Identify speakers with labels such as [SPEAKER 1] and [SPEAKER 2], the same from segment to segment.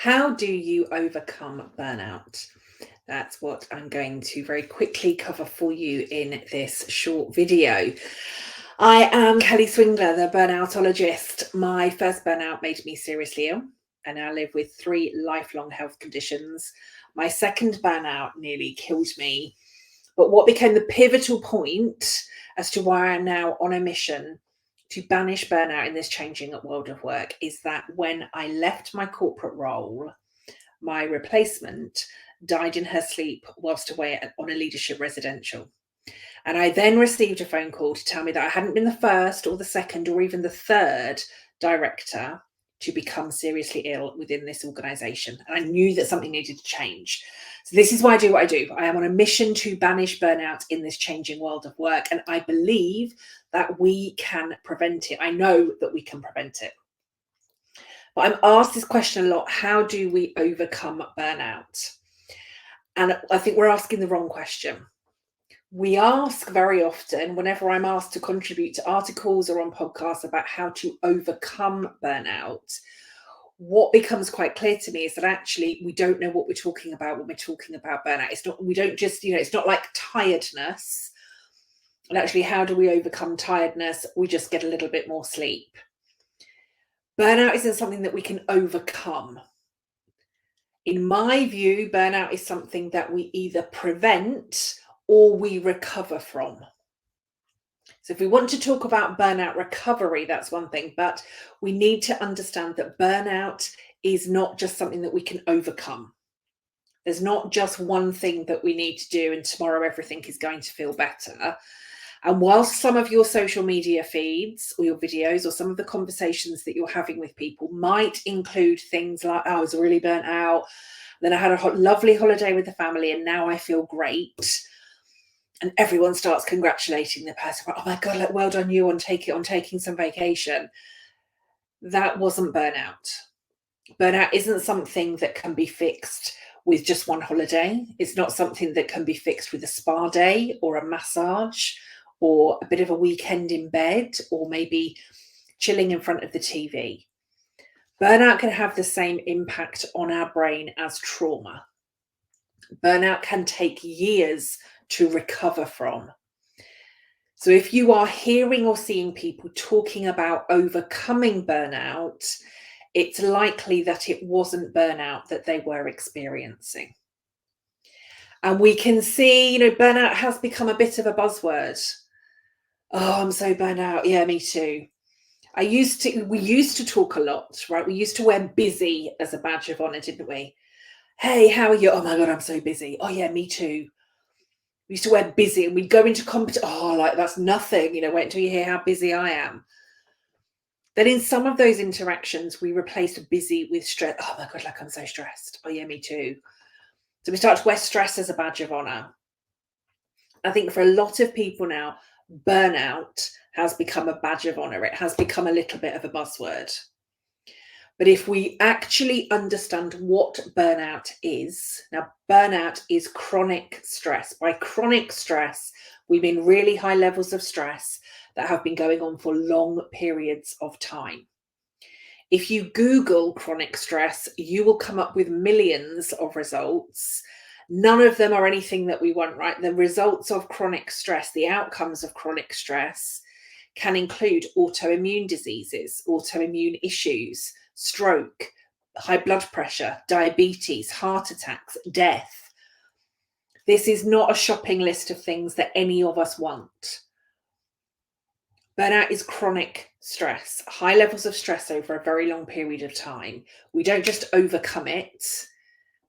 [SPEAKER 1] How do you overcome burnout? That's what I'm going to very quickly cover for you in this short video. I am Kelly Swingler, the Burnoutologist. My first burnout made me seriously ill, and I live with 3 lifelong health conditions. My second burnout nearly killed me. But what became the pivotal point as to why I'm now on a mission to banish burnout in this changing world of work is that when I left my corporate role, my replacement died in her sleep whilst away on a leadership residential. And I then received a phone call to tell me that I hadn't been the first or the second or even the third director to become seriously ill within this organization. And I knew that something needed to change. So this is why I do what I do. I am on a mission to banish burnout in this changing world of work. And I believe that we can prevent it. I know that we can prevent it. But I'm asked this question a lot: how do we overcome burnout? And I think we're asking the wrong question. We ask very often, whenever I'm asked to contribute to articles or on podcasts about how to overcome burnout, what becomes quite clear to me is that actually we don't know what we're talking about when we're talking about burnout. It's not like tiredness. And actually, how do we overcome tiredness? We just get a little bit more sleep. Burnout isn't something that we can overcome. In my view, burnout is something that we either prevent or we recover from. So if we want to talk about burnout recovery, that's one thing, but we need to understand that burnout is not just something that we can overcome. There's not just one thing that we need to do and tomorrow everything is going to feel better. And whilst some of your social media feeds or your videos or some of the conversations that you're having with people might include things like, oh, I was really burnt out, then I had a lovely holiday with the family and now I feel great. And everyone starts congratulating the person. Oh my God, like, well done you on taking some vacation. That wasn't burnout. Burnout isn't something that can be fixed with just one holiday. It's not something that can be fixed with a spa day or a massage or a bit of a weekend in bed or maybe chilling in front of the TV. Burnout can have the same impact on our brain as trauma. Burnout can take years to recover from. So if you are hearing or seeing people talking about overcoming burnout, it's likely that it wasn't burnout that they were experiencing. And we can see, burnout has become a bit of a buzzword. Oh, I'm so burnt out. Yeah, me too. We used to talk a lot, right? We used to wear busy as a badge of honor, didn't we? Hey, how are you? Oh my God, I'm so busy. Oh yeah, me too. We used to wear busy and we'd go into competition. Oh, like that's nothing, wait until you hear how busy I am. Then in some of those interactions, we replaced busy with stress. Oh my God, like I'm so stressed. Oh yeah, me too. So we start to wear stress as a badge of honor. I think for a lot of people now, burnout has become a badge of honor. It has become a little bit of a buzzword. But if we actually understand what burnout is, now burnout is chronic stress. By chronic stress, we mean really high levels of stress that have been going on for long periods of time. If you Google chronic stress, you will come up with millions of results. None of them are anything that we want, right? The results of chronic stress, the outcomes of chronic stress can include autoimmune diseases, autoimmune issues, stroke, high blood pressure, diabetes, heart attacks, death. This is not a shopping list of things that any of us want. Burnout is chronic stress, high levels of stress over a very long period of time. We don't just overcome it.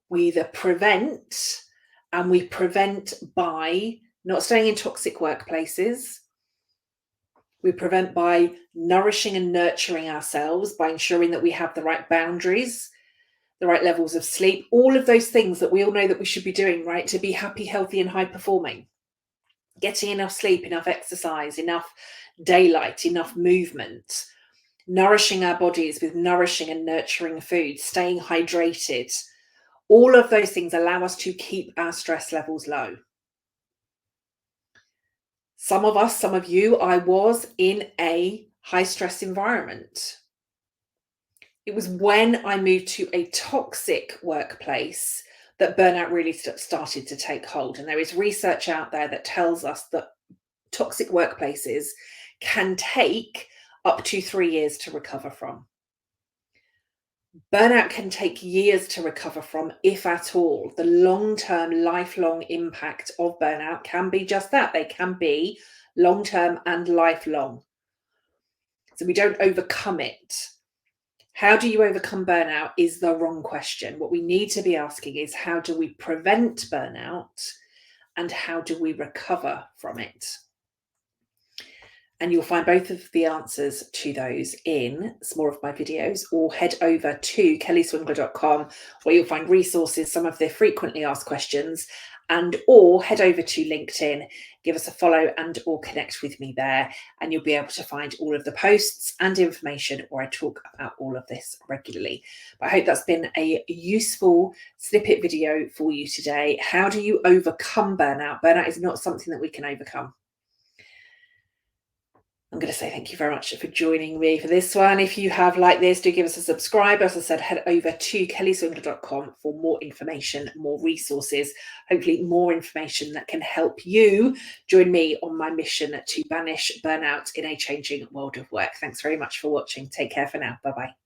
[SPEAKER 1] We either prevent, and we prevent by not staying in toxic workplaces. We prevent by nourishing and nurturing ourselves, by ensuring that we have the right boundaries, the right levels of sleep, all of those things that we all know that we should be doing, right, to be happy, healthy, and high performing. Getting enough sleep, enough exercise, enough daylight, enough movement, nourishing our bodies with nourishing and nurturing food, staying hydrated. All of those things allow us to keep our stress levels low. Some of you, I was in a high stress environment. It was when I moved to a toxic workplace that burnout really started to take hold. And there is research out there that tells us that toxic workplaces can take up to 3 years to recover from. Burnout can take years to recover from, if at all. The long-term, lifelong impact of burnout can be just that. They can be long-term and lifelong. So we don't overcome it. How do you overcome burnout is the wrong question. What we need to be asking is, how do we prevent burnout and how do we recover from it? And you'll find both of the answers to those in some more of my videos, or head over to kellyswingler.com, where you'll find resources, some of the frequently asked questions, and or head over to LinkedIn, give us a follow and or connect with me there, and you'll be able to find all of the posts and information where I talk about all of this regularly. But I hope that's been a useful snippet video for you today. How do you overcome burnout? Burnout is not something that we can overcome. I'm going to say thank you very much for joining me for this one. If you have liked this, do give us a subscribe. As I said, head over to kellyswingler.com for more information, more resources, hopefully more information that can help you join me on my mission to banish burnout in a changing world of work. Thanks very much for watching. Take care for now. Bye-bye.